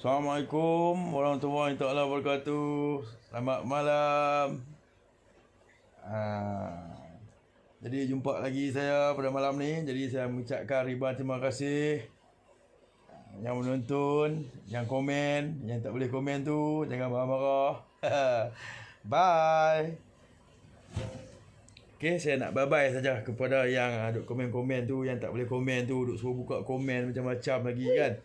Assalamualaikum warahmatullahi taala wabarakatuh. Selamat malam. Jadi jumpa lagi saya pada malam ni. Jadi saya mengucapkan ribuan terima kasih yang menonton, yang komen, yang tak boleh komen tu jangan marah-marah. Bye. Okay, saya nak bye-bye saja kepada yang duk komen-komen tu, yang tak boleh komen tu, duk suruh buka komen macam-macam lagi kan.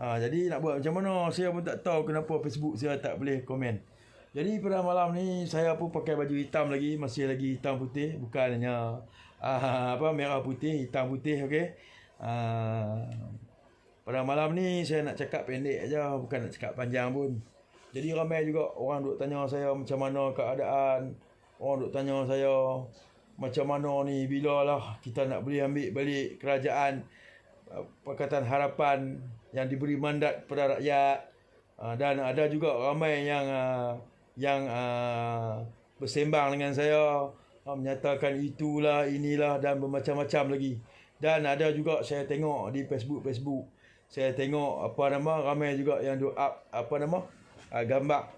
Jadi nak buat macam mana, saya pun tak tahu kenapa Facebook saya tak boleh komen. Jadi pada malam ni saya pun pakai baju hitam lagi, masih lagi hitam putih, bukan hanya merah putih, hitam putih, okey. Pada malam ni saya nak cakap pendek aja, bukan nak cakap panjang pun. Jadi ramai juga orang duk tanya saya macam mana keadaan. Orang duk tanya saya macam mana ni, bilalah kita nak boleh ambil balik kerajaan Pakatan Harapan yang diberi mandat kepada rakyat. Dan ada juga ramai yang bersembang dengan saya, menyatakan itulah, inilah dan bermacam-macam lagi. Dan ada juga saya tengok di Facebook, saya tengok ramai juga yang do up gambar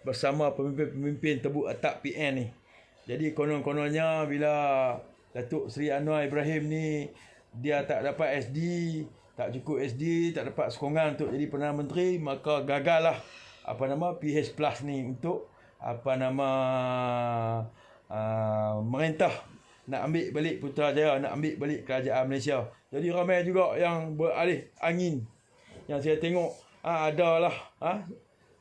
bersama pemimpin-pemimpin tebuk atap PN ni. Jadi konon-kononnya bila Datuk Seri Anwar Ibrahim ni dia tak dapat SD, tak cukup SD, tak dapat sokongan untuk jadi Perdana Menteri, maka gagallah PH Plus ni untuk merintah nak ambil balik Putrajaya, nak ambil balik kerajaan Malaysia. Jadi ramai juga yang beralih angin. Yang saya tengok adalah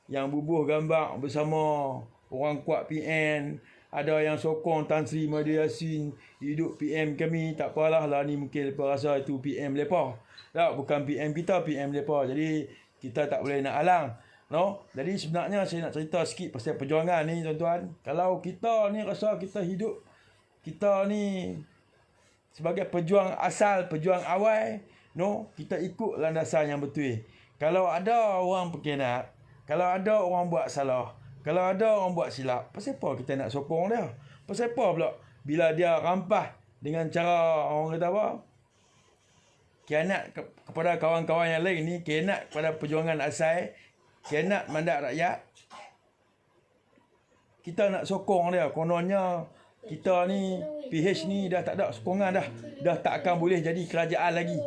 yang bubuh gambar bersama orang kuat PN. Ada yang sokong Tan Sri Mahathir Yassin hidup PM kami. Tak apalah lah ni, mungkin mereka rasa itu PM mereka. Tak, bukan PM kita, PM mereka. Jadi kita tak boleh nak halang. No? Jadi sebenarnya saya nak cerita sikit pasal perjuangan ni tuan-tuan. Kalau kita ni rasa kita hidup, kita ni sebagai pejuang asal, pejuang awal, no, kita ikut landasan yang betul. Kalau ada orang berkhianat, kalau ada orang buat salah, kalau ada orang buat silap, pasal apa kita nak sokong dia? Pasal apa pula bila dia rampas dengan cara orang kata khianat kepada kawan-kawan yang lain ni, khianat kepada perjuangan asal, khianat mandat rakyat, kita nak sokong dia. Kononnya kita ni, PH ni dah tak ada sokongan dah tak akan boleh jadi kerajaan lagi.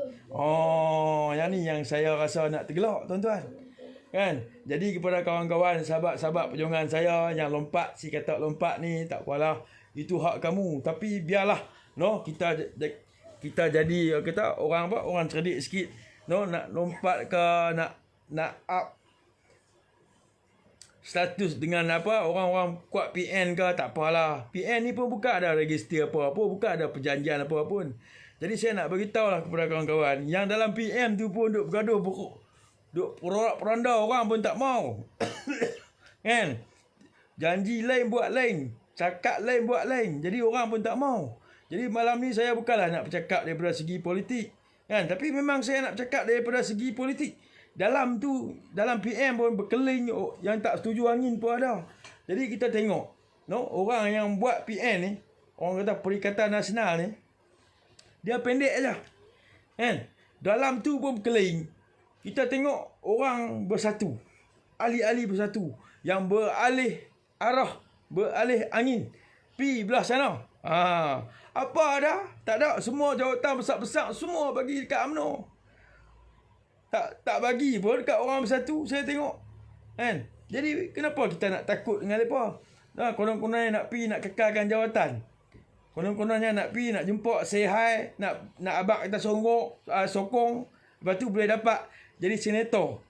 Yang ni yang saya rasa nak tergelak tuan-tuan. Kan? Jadi kepada kawan-kawan, sahabat-sahabat perjuangan saya yang lompat, si kata lompat ni, tak apalah, itu hak kamu. Tapi biarlah, no, kita jadi kata orang cerdik sikit, no, nak lompat ke, nak up status dengan orang-orang kuat PN ke, tak apalah. PN ni pun bukan ada register apa-apa, bukan ada perjanjian apa-apa pun. Jadi saya nak beritahu lah kepada kawan-kawan yang dalam PM tu pun duk bergaduh, duk peranda, orang pun tak mau. Kan? Janji lain buat lain, cakap lain buat lain. Jadi orang pun tak mau. Jadi malam ni saya bukanlah nak bercakap daripada segi politik, kan? Tapi memang saya nak bercakap daripada segi politik. Dalam PM pun berkeling yang tak setuju angin pun ada. Jadi kita tengok, no, orang yang buat PN ni, orang kata Perikatan Nasional ni, dia pendek aja. Kan? Dalam tu pun berkeling. Kita tengok orang bersatu, ahli-ahli bersatu, yang beralih arah, beralih angin, pi belah sana. Apa ada? Tak ada. Semua jawatan besar-besar semua bagi dekat UMNO. Tak bagi pun dekat orang bersatu, saya tengok. Kan? Jadi kenapa kita nak takut dengan mereka? Konon-kononnya nak pi, nak kekalkan jawatan. Konon-kononnya nak pi, nak jumpa, say hi, nak abang kita sokong. Lepas tu boleh dapat jadi senator.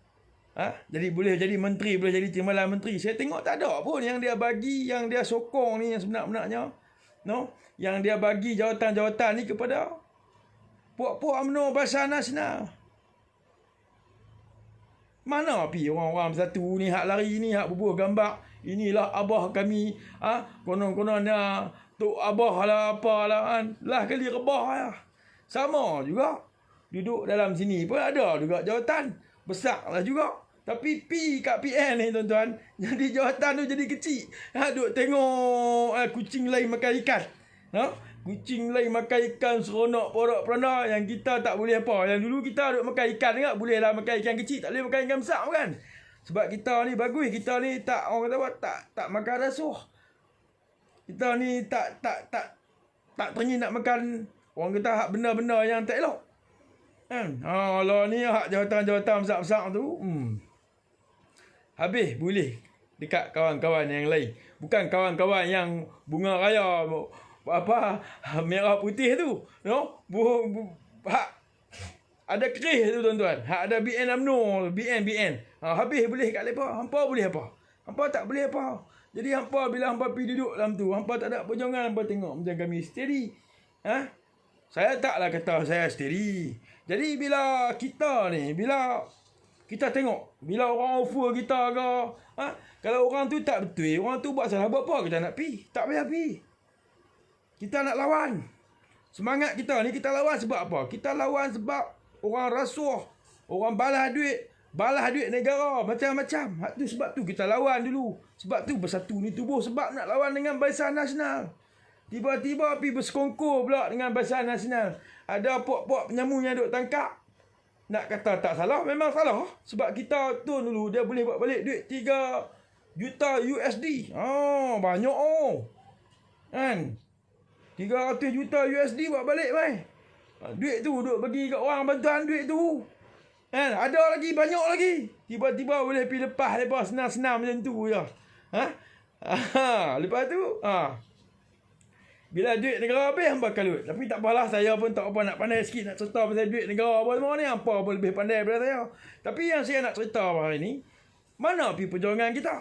Jadi boleh jadi menteri, boleh jadi timbalan menteri. Saya tengok tak ada pun yang dia bagi, yang dia sokong ni yang sebenar-benarnya. No? Yang dia bagi jawatan-jawatan ni kepada puak-puak UMNO Barisan Nasional. Mana pi orang-orang bersatu ni, hak lari ni, hak bubuh gambar, inilah abah kami, konon-kononnya Tok Abah lah, apalah kan. Lah kali rebah lah. Sama juga. Duduk dalam sini pun ada juga jawatan. Besar lah juga. Tapi pi kat PN ni tuan-tuan. Jadi jawatan tu jadi kecil. Duk tengok kucing lain makan ikan. Kucing lain makan ikan seronok porak peranda. Yang kita tak boleh apa. Yang dulu kita duk makan ikan juga. Boleh lah makan ikan kecil. Tak boleh makan ikan besar kan. Sebab kita ni bagus. Kita ni tak, orang kata apa, tak makan rasuh. Kita ni tak teringin nak makan, orang kata hak benda-benda yang tak elok. Kan? Lah ni hak jawatan-jawatan besar-besar tu. Habis boleh dekat kawan-kawan yang lain. Bukan kawan-kawan yang bunga raya merah putih tu. No? Hak ada kerih tu tuan-tuan. Hak ada BN UMNO, BN. Habis boleh kat lepa. Hampa boleh apa? Hampa tak boleh apa. Jadi hampa bila hampa pergi duduk dalam tu, hampa tak ada perjuangan, hampa tengok macam kami steady. Saya taklah kata saya steady. Jadi bila kita tengok, bila orang offer kita ke, kalau orang tu tak betul, orang tu buat salah, buat apa kita nak pi? Tak payah pi. Kita nak lawan. Semangat kita ni kita lawan sebab apa? Kita lawan sebab orang rasuah, orang balas duit negara macam-macam. Hak tu sebab tu kita lawan dulu. Sebab tu bersatu ni tubuh sebab nak lawan dengan Barisan Nasional. Tiba-tiba pergi bersekongkol pula dengan Barisan Nasional. Ada pok-pok penyamu yang duk tangkap. Nak kata tak salah, memang salah. Sebab kita tu dulu dia boleh buat balik duit 3 juta USD. Banyak kan? 300 juta USD buat balik mai. Duit tu duk bagi kat orang bantuan duit tu. Kan? Ada lagi, banyak lagi. Tiba-tiba boleh pergi lepas senang-senang macam tu je. Lepas tu, bila duit negara habis, hampa kalut. Tapi tak apalah, saya pun tak apa nak pandai sikit nak cerita pasal duit negara apa semua ni. Hampa pun lebih pandai daripada saya. Tapi yang saya nak cerita hari ni, mana pergi perjuangan kita?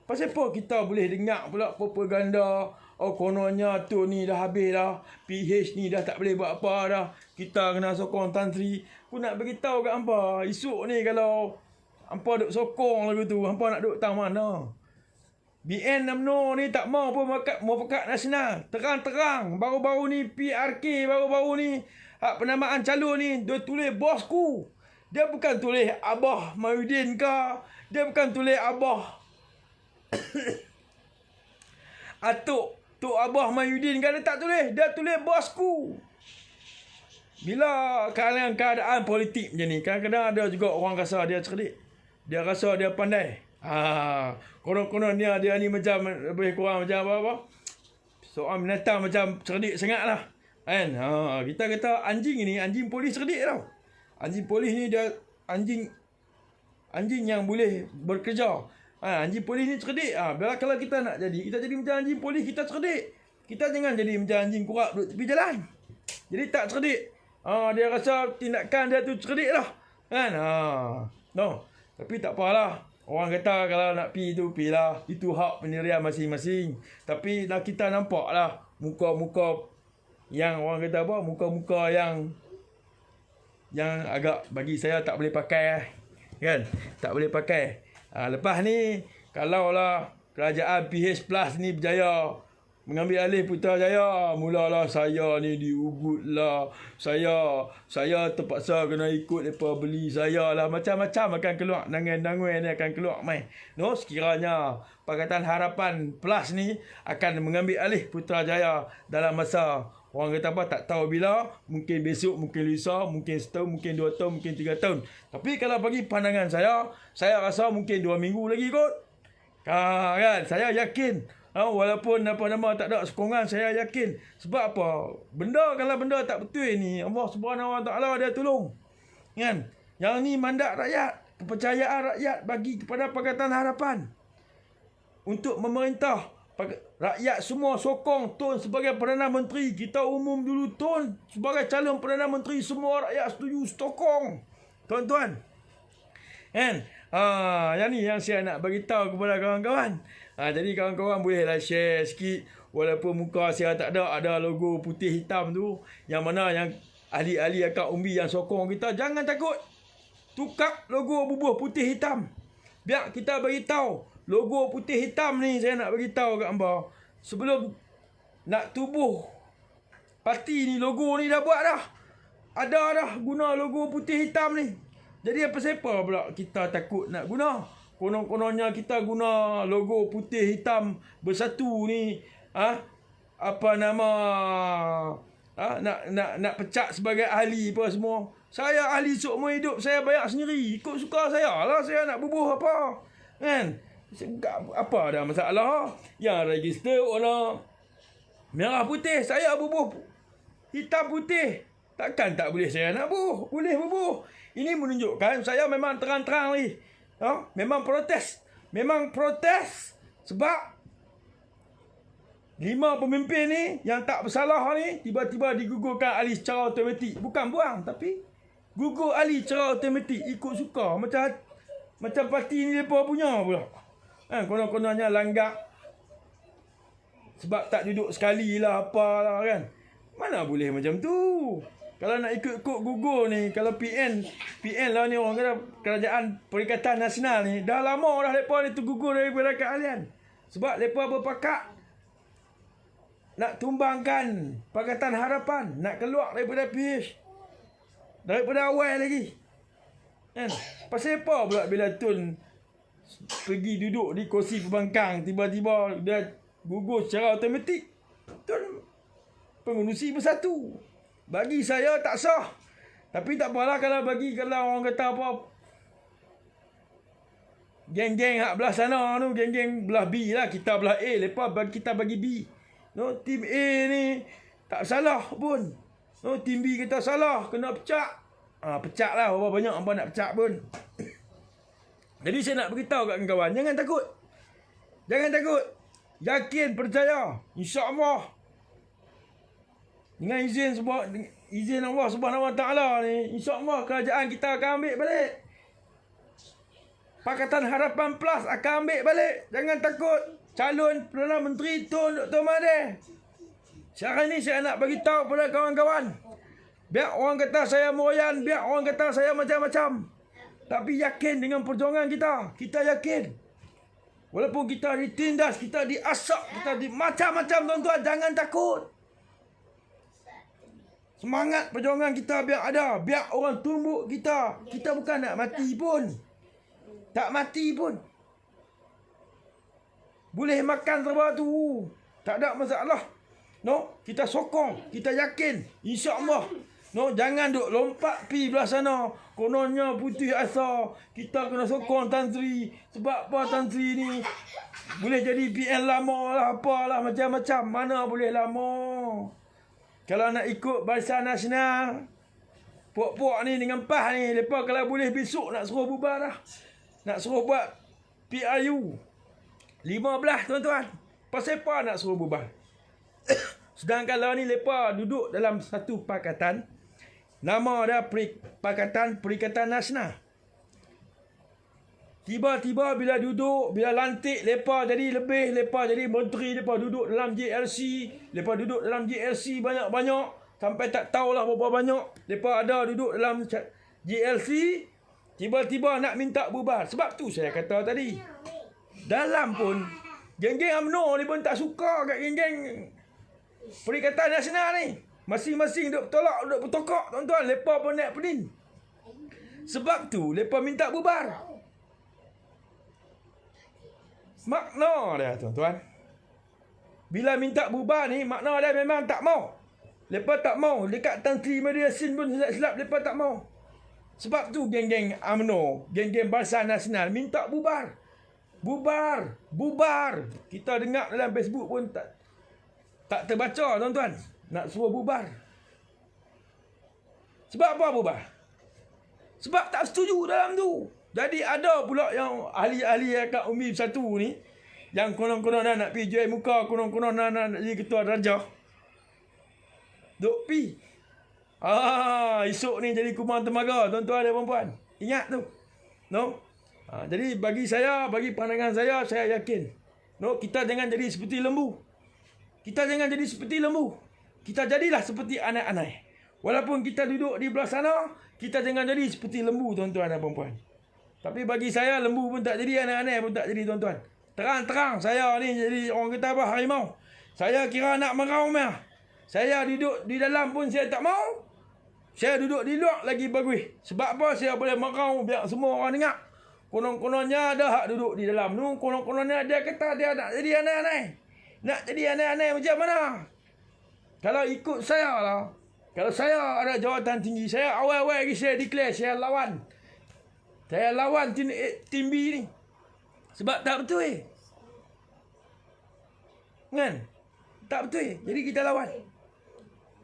Pasal apa kita boleh dengar pula propaganda, kononnya tu ni dah habis dah, PH ni dah tak boleh buat apa dah, kita kena sokong Tan Sri. Aku nak beritahu kat hampa, esok ni kalau hampa duk sokong lagu tu, hampa nak duk tang mana? BN UMNO ni tak mau pun mufakat nasional. Terang-terang baru-baru ni PRK baru-baru ni hak penamaan calon ni dia tulis bosku. Dia bukan tulis Abah Mahyudin ke, dia bukan tulis Abah Tok Abah Mahyudin kan, dia tak tulis. Dia tulis bosku. Bila keadaan politik macam ni, kadang-kadang ada juga orang rasa dia cerdik. Dia rasa dia pandai. Konon-konon dia ni macam lebih kurang macam apa-apa. Seorang binatang macam cerdik sangat lah. Kan? Kita kata anjing ni, anjing polis cerdik tau. Anjing polis ni dia anjing yang boleh bekerja. Anjing polis ni cerdik. Bila kalau kita nak jadi, kita jadi macam anjing polis, kita cerdik. Kita jangan jadi macam anjing kurak duduk tepi jalan. Jadi tak cerdik. Dia rasa tindakan dia tu cerdik lah. Kan? No. Tapi tak apalah. Orang kata kalau nak pi tu, pi lah. Itu hak pendirian masing-masing. Tapi kita nampak lah muka-muka yang orang kata apa? Muka-muka yang agak bagi saya tak boleh pakai. Kan? Tak boleh pakai. Lepas ni, kalaulah kerajaan PH Plus ni berjaya mengambil alih Putrajaya, mulalah saya ni diugut lah. Saya terpaksa kena ikut mereka beli saya lah. Macam-macam akan keluar. Dangan-dangan ni akan keluar mai. No, sekiranya Pakatan Harapan Plus ni akan mengambil alih Putrajaya dalam masa, orang kata apa, tak tahu bila. Mungkin besok, mungkin lusa, mungkin setahun, mungkin 2 tahun, mungkin 3 tahun. Tapi kalau bagi pandangan saya rasa mungkin 2 minggu lagi kot. Kan? Saya yakin. Walaupun apa-apa tak ada sokongan, saya yakin. Sebab apa? Kalau benda tak betul ni, Allah Subhanahu Wa Taala dia tolong. Kan? Yang ni mandat rakyat, kepercayaan rakyat bagi kepada Pakatan Harapan untuk memerintah. Rakyat semua sokong Tun sebagai Perdana Menteri. Kita umum dulu Tun sebagai calon Perdana Menteri. Semua rakyat setuju, sokong. Tuan-tuan. Kan? Yang ni yang saya nak bagi tahu kepada kawan-kawan. Jadi kawan-kawan bolehlah share sikit. Walaupun muka saya tak ada logo putih hitam tu. Yang mana yang ahli-ahli akak umbi yang sokong kita. Jangan takut. Tukar logo bubuh putih hitam. Biar kita bagi tahu. Logo putih hitam ni saya nak bagi tahu kat hamba. Sebelum nak tubuh parti ni, logo ni dah buat dah. Ada dah guna logo putih hitam ni. Jadi apa siapa pula kita takut nak guna? Konon-kononnya kita guna logo putih hitam bersatu ni. apa nama, nak pecat sebagai ahli apa semua. Saya ahli seumur hidup, saya bayar sendiri. Ikut suka saya lah, saya nak bubuh apa. Kan? Apa ada masalah? Yang register warna merah putih, saya bubuh hitam putih. Takkan tak boleh saya nak bubuh? Boleh bubuh. Ini menunjukkan saya memang terang-terang ni. Memang protes. Memang protes sebab 5 pemimpin ni yang tak bersalah ni tiba-tiba digugurkan ahli secara automatik. Bukan buang, tapi gugur ahli secara automatik ikut suka. Macam parti ni mereka punya pula. Konon-kononnya langgak sebab tak duduk sekali lah apalah kan. Mana boleh macam tu. Kalau nak ikut-ikut gugur ni, kalau PN lah ni orang kata Kerajaan Perikatan Nasional ni, dah lama dah mereka ni tergugur daripada keahlian. Sebab mereka berpakat nak tumbangkan Pakatan Harapan, nak keluar daripada PH. Daripada awal lagi. Kan? Pasal apa pula bila Tun pergi duduk di kursi pembangkang, tiba-tiba dia gugur secara automatik. Tun pengurusi bersatu. Bagi saya tak sah. Tapi tak apalah kalau orang kata apa, geng-geng hak belah sana tu, geng-geng belah B lah, kita belah A, lepas kita bagi B. Tim A ni tak salah pun. Tim B kita salah, kena pecah. Pecah lah, berapa banyak apa nak pecah pun. Jadi saya nak beritahu kat kawan, jangan takut. Jangan takut. Yakin, percaya. InsyaAllah. Dengan izin Allah Subhanahu Wa Taala ni, insya-Allah kerajaan kita akan ambil balik. Pakatan Harapan Plus akan ambil balik. Jangan takut. Calon Perdana Menteri Tun Dr. Mahathir. Sekarang ni saya nak bagi tahu pada kawan-kawan. Biar orang kata saya moyan, biar orang kata saya macam-macam. Tapi yakin dengan perjuangan kita. Kita yakin. Walaupun kita ditindas, kita diasak, kita di macam-macam tuan-tuan, jangan takut. Semangat perjuangan kita biar ada. Biar orang tumbuk kita. Kita bukan nak mati pun. Tak mati pun. Boleh makan serba tu. Tak ada masalah. Kita sokong. Kita yakin. InsyaAllah. Jangan duk lompat pi belah sana. Kononnya putih asa. Kita kena sokong Tan Sri. Sebab apa Tan Sri ni boleh jadi PN lama lah. Apalah macam-macam. Mana boleh lama. Kalau nak ikut Barisan Nasional, puak-puak ni dengan PAS ni, lepas kalau boleh besok nak suruh bubar dah. Nak suruh buat PRU 15 tuan-tuan. Pasal apa nak suruh bubar? Sedangkan kalau ni lepas duduk dalam satu pakatan, nama dia Pakatan Perikatan Nasional. Tiba-tiba bila duduk, bila lantik, lepas jadi lebih, lepas jadi menteri, lepas duduk dalam JLC, lepas duduk dalam JLC banyak-banyak, sampai tak tahulah berapa banyak, lepas ada duduk dalam JLC, tiba-tiba nak minta bubar. Sebab tu saya kata tadi, dalam pun, geng-geng UMNO ni pun tak suka kat geng-geng Perikatan Nasional ni. Masing-masing duk tolak, duk bertokak, tuan-tuan, lepas pun naik pening. Sebab tu, lepas minta bubar. Makna dia tuan-tuan, bila minta bubar ni, makna dia memang tak mau. Lepas tak mau, dekat Tan Sri Media Sin pun silap-silap lepas tak mau. Sebab tu geng-geng UMNO, geng-geng Barisan Nasional minta bubar. Bubar, bubar. Kita dengar dalam Facebook pun tak terbaca tuan-tuan. Nak suruh bubar. Sebab apa bubar? Sebab tak setuju dalam tu. Jadi ada pula yang ahli-ahli kat UMI satu ni, yang konon-konon nak pergi jual muka, konon-konon nak jadi ketua darjah. Duk pi. Esok ni jadi kumpulan temaga, tuan-tuan dan puan-puan. Ingat tu. Jadi bagi saya, bagi pandangan saya yakin. Kita jangan jadi seperti lembu. Kita jangan jadi seperti lembu. Kita jadilah seperti anak-anak. Walaupun kita duduk di belah sana, kita jangan jadi seperti lembu, tuan-tuan dan puan-puan. Tapi bagi saya, lembu pun tak jadi, anak-anak pun tak jadi, tuan-tuan. Terang-terang, saya ni jadi orang kata apa, harimau. Saya kira nak meraung meh. Saya duduk di dalam pun saya tak mau. Saya duduk di luar lagi bagus. Sebab apa? Saya boleh meraung biar semua orang dengar. Konon-kononnya ada hak duduk di dalam tu. Konon-kononnya dia kata dia nak jadi anak-anak. Nak jadi aneh-aneh macam mana? Kalau ikut saya lah, kalau saya ada jawatan tinggi, saya awal-awal lagi saya declare saya lawan. Saya lawan tim B ni. Sebab tak betul Kan? Tak betul jadi kita lawan.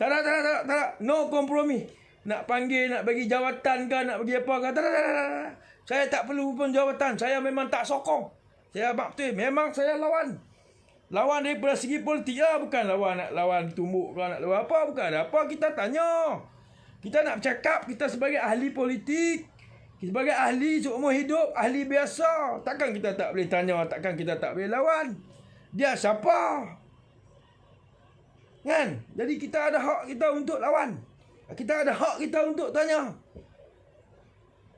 Tak nak. No kompromi. Nak panggil, nak bagi jawatan ke, nak bagi apa ke. Tak. Saya tak perlu pun jawatan. Saya memang tak sokong. Saya betul. Memang saya lawan. Lawan daripada segi politik lah. Bukan nak lawan tumbuk ke, nak lawan apa. Bukan ada apa. Kita tanya. Kita nak bercakap. Kita sebagai ahli politik. Sebagai ahli seumur hidup. Ahli biasa. Takkan kita tak boleh tanya. Takkan kita tak boleh lawan. Dia siapa? Kan? Jadi kita ada hak kita untuk lawan. Kita ada hak kita untuk tanya.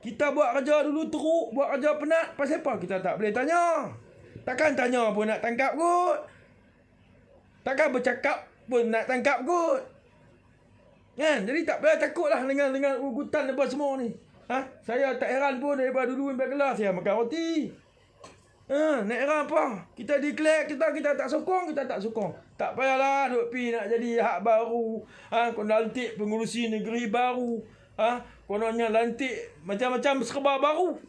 Kita buat kerja dulu teruk. Buat kerja penat. Pasal apa kita tak boleh tanya? Takkan tanya pun nak tangkap kot. Takkan bercakap pun nak tangkap kot. Kan? Jadi tak payah takutlah dengan ugutan lepas semua ni. Saya tak heran pun daripada dulu sampai kelas saya makan roti. Nak heran apa? Kita declare kita tak sokong, kita tak sokong. Tak payahlah duk pi nak jadi hak baru. Kau lantik pengurusi negeri baru. Kononnya lantik macam-macam serba baru.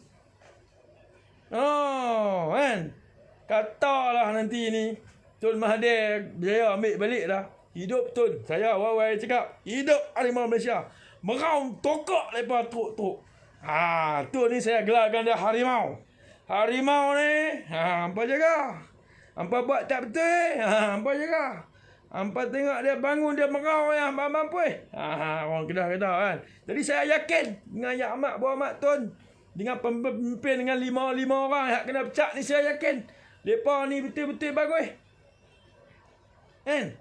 Kan? Katalah nanti ni Tun Mahathir Berjaya ambil balik dah. Hidup Tun. Saya awal-awal cakap hidup harimau Malaysia. Meraung tokok lepas teruk-teruk. Tun ni saya gelarkan dia harimau. Harimau ni hampa jaga. Hampa buat tak betul hampa jaga. Hampa tengok dia bangun dia meraung yang hampa mampu orang Kedah kata kan. Jadi saya yakin dengan Yak Amat Buah Mat Tun, dengan pemimpin dengan 5 orang yang kena pecah ni, saya yakin mereka ni betul-betul bagus. Kan?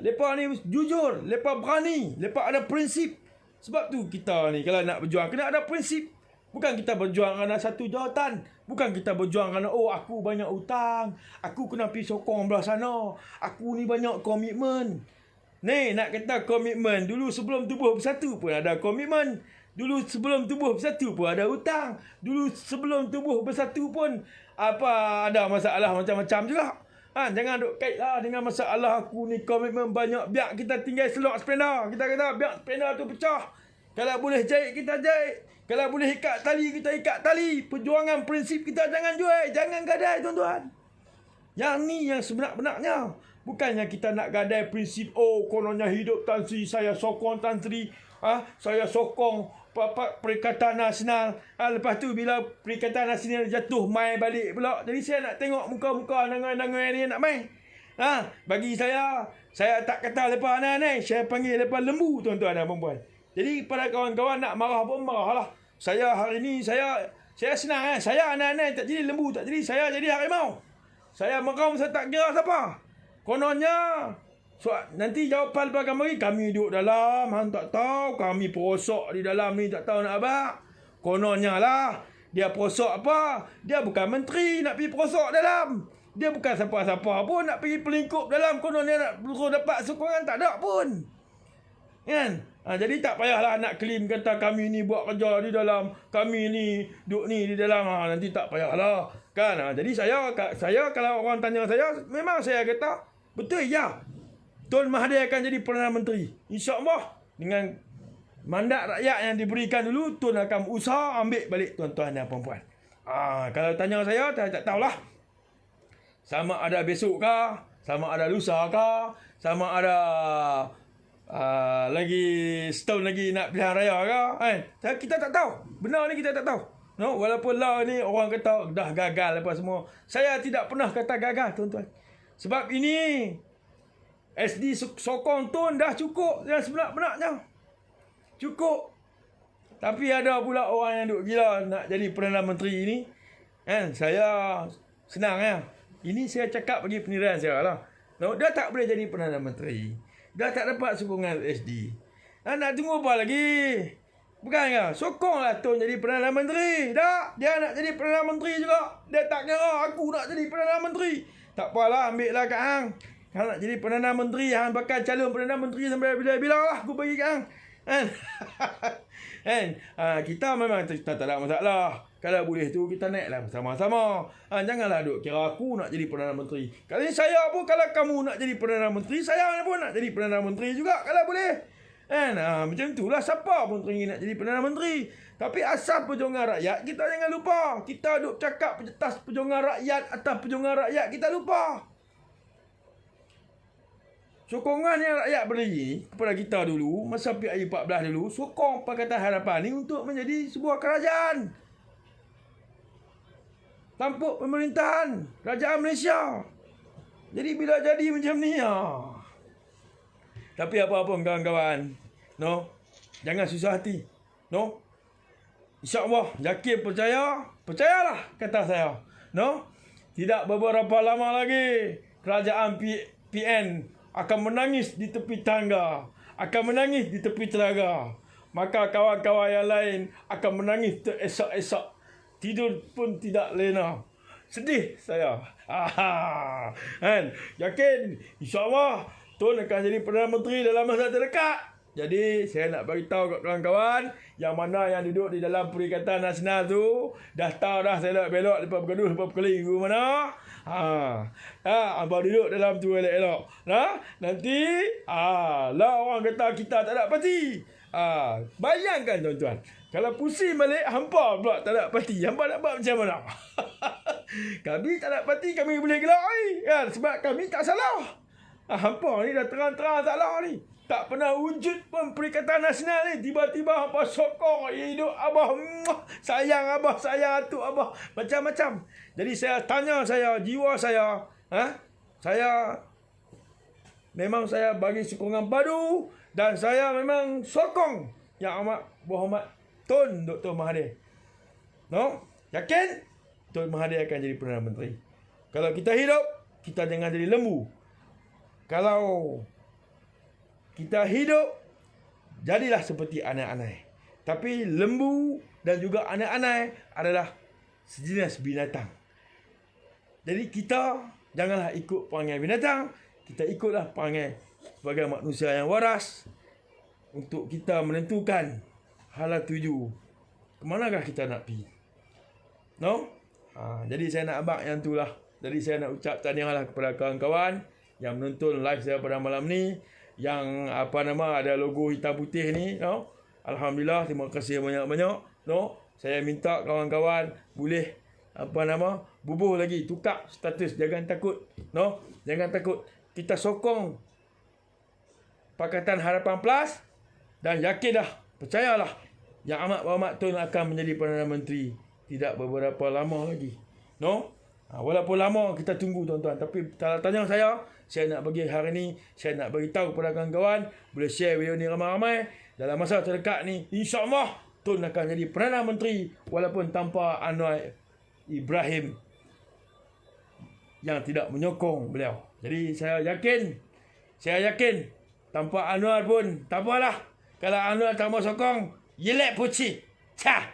Mereka ni jujur, mereka berani, mereka ada prinsip. Sebab tu kita ni kalau nak berjuang kena ada prinsip. Bukan kita berjuang kerana satu jawatan. Bukan kita berjuang kerana aku banyak hutang, aku kena pergi sokong belah sana, aku ni banyak komitmen. Ni nak kata komitmen, dulu sebelum tubuh bersatu pun ada komitmen. Dulu sebelum tubuh bersatu pun ada hutang. Dulu sebelum tubuh bersatu pun ada masalah macam-macam juga. Jangan duk kaitlah dengan masalah aku ni komitmen banyak. Biar kita tinggal selok sepeda. Kita kata biar sepeda tu pecah. Kalau boleh jahit kita jahit. Kalau boleh ikat tali kita ikat tali. Perjuangan prinsip kita jangan jual. Jangan gadai tuan-tuan. Yang ni yang sebenar-benarnya. Bukannya kita nak gadai prinsip. Kononnya hidup Tan Sri. Saya sokong Tan Sri. Saya sokong Perikatan Nasional. Lepas tu bila Perikatan Nasional jatuh, mai balik pula. Jadi saya nak tengok muka-muka nangai-nangai ni nak mai. Bagi saya tak kata lepas aneh-aneh. Saya panggil lepas lembu tuan-tuan dan puan-puan. Jadi pada kawan-kawan nak marah pun marahlah. Saya hari ni saya senang Saya aneh-aneh tak jadi lembu, tak jadi. Saya jadi harimau. Saya meraung, saya tak kira siapa. Kononnya nanti jawapan lepas kami duduk dalam, hang tak tahu, kami perosok di dalam ni tak tahu nak apa. Kononnya lah, dia perosok apa? Dia bukan menteri nak pergi perosok dalam. Dia bukan siapa-siapa pun nak pergi pelingkup dalam. Kononnya nak dapat sokongan tak ada pun. Kan? Jadi tak payahlah nak claim kata kami ni buat kerja di dalam, kami ni duduk ni di dalam. Nanti tak payahlah. Kan? Jadi saya kalau orang tanya saya, memang saya kata betul ya. Tun Mahathir akan jadi Perdana Menteri. InsyaAllah dengan mandat rakyat yang diberikan dulu, Tun akan usaha ambil balik tuan-tuan dan puan-puan. Kalau tanya saya tak tahulah. Sama ada besok ke, sama ada lusa ke, sama ada lagi setahun lagi nak pilihan raya ke. Kita tak tahu. Benar ni kita tak tahu. No? Walaupun lah ni orang kata dah gagal apa semua. Saya tidak pernah kata gagal tuan-tuan. Sebab ini SD sokong Tun dah cukup yang sebenar-benarnya. Cukup. Tapi ada pula orang yang duk gila nak jadi Perdana Menteri ini. Saya senang Ini saya cakap bagi penilaian saya lah. No, dia tak boleh jadi Perdana Menteri. Dah tak dapat sokongan SD. Nak tunggu apa lagi? Bukan ke? Sokonglah Tun jadi Perdana Menteri. Tak, dia nak jadi Perdana Menteri juga. Dia tak kira aku nak jadi Perdana Menteri. Tak apalah, ambil lah kat hang. Kalau nak jadi Perdana Menteri, hang bakal calon Perdana Menteri sampai bila-bila lah aku bagi kat hang. Kan? Kan? Kita memang kita tak ada masalah. Kalau boleh tu kita naiklah bersama-sama. Janganlah duk kira aku nak jadi Perdana Menteri. Kalau saya pun, kalau kamu nak jadi Perdana Menteri, saya pun nak jadi Perdana Menteri juga kalau boleh. Kan? Macam itulah, siapa pun teringin nak jadi Perdana Menteri. Tapi asal perjuangan rakyat, kita jangan lupa. Kita duk cakap atas perjuangan rakyat, atas perjuangan rakyat, kita lupa. Sokongan yang rakyat beri kepada kita dulu, masa PRU14 dulu, sokong Pakatan Harapan ni untuk menjadi sebuah kerajaan. Tampuk pemerintahan kerajaan Malaysia. Jadi bila jadi macam ni, Tapi apa pun kawan-kawan, jangan susah hati. InsyaAllah, yakin percayalah kata saya. Tidak beberapa lama lagi kerajaan PN akan menangis di tepi tangga, akan menangis di tepi telaga. Maka kawan-kawan yang lain akan menangis teresak-esak, tidur pun tidak lena. Sedih saya. Kan? Yakin insyaAllah Tun akan jadi Perdana Menteri dalam masa terdekat. Jadi saya nak bagi tahu kat kawan-kawan yang mana yang duduk di dalam Perikatan Nasional tu, dah tahu dah saya nak belok lepas bergaduh lepas berkeliling mana. Abang duduk dalam tu elok-elok. Nanti lah orang kata kita tak ada parti. Bayangkan tuan-tuan, kalau pusing balik hampa pula tak ada parti. Hampa nak buat macam mana? Kami tak ada parti, kami boleh gelak kan, sebab kami tak salah. Hampa ni dah terang-terang salah ni. Tak pernah wujud pun Perikatan Nasional ni. Tiba-tiba hampa sokong hidup abah. Sayang abah, sayang atuk abah. Macam-macam. Jadi saya tanya jiwa saya. Memang saya bagi sokongan padu. Dan saya memang sokong Yang Amat Berhormat Tun Dr. Mahathir. Yakin? Tun Mahathir akan jadi Perdana Menteri. Kalau kita hidup, kita jangan jadi lembu. Kalau kita hidup, jadilah seperti anai-anai. Tapi lembu dan juga anai-anai adalah sejenis binatang. Jadi kita janganlah ikut perangai binatang. Kita ikutlah perangai sebagai manusia yang waras. Untuk kita menentukan hala tuju ke manakah kita nak pergi. Jadi saya nak abang yang itulah. Jadi saya nak ucap tahniahlah kepada kawan-kawan yang menonton live saya pada malam ni, yang ada logo hitam putih ni. Alhamdulillah, terima kasih banyak-banyak. Saya minta kawan-kawan boleh bubuh lagi, tukar status, jangan takut. Jangan takut. Kita sokong Pakatan Harapan Plus dan yakin dah, percayalah Yang Amat Berhormat Tun akan menjadi Perdana Menteri tidak beberapa lama lagi. Walaupun lama kita tunggu tuan-tuan, tapi kalau tanya saya nak bagi hari ni, saya nak bagi tahu kepada kawan-kawan, boleh share video ni ramai-ramai. Dalam masa terdekat ni, insya-Allah Tun akan jadi Perdana Menteri walaupun tanpa Anwar Ibrahim yang tidak menyokong beliau. Jadi saya yakin tanpa Anwar pun tak apalah. Kalau Anwar tak mau sokong, yelek puci. Tak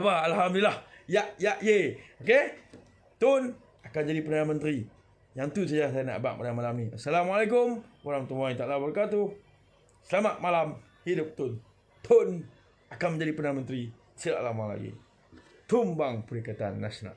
apa, alhamdulillah. Ye. Okey? Tun akan jadi Perdana Menteri. Yang tu saja saya nak abang pada malam ni. Assalamualaikum warahmatullahi wabarakatuh. Selamat malam. Hidup Tun. Tun akan menjadi Perdana Menteri tidak lama lagi. Tumbang Perikatan Nasional.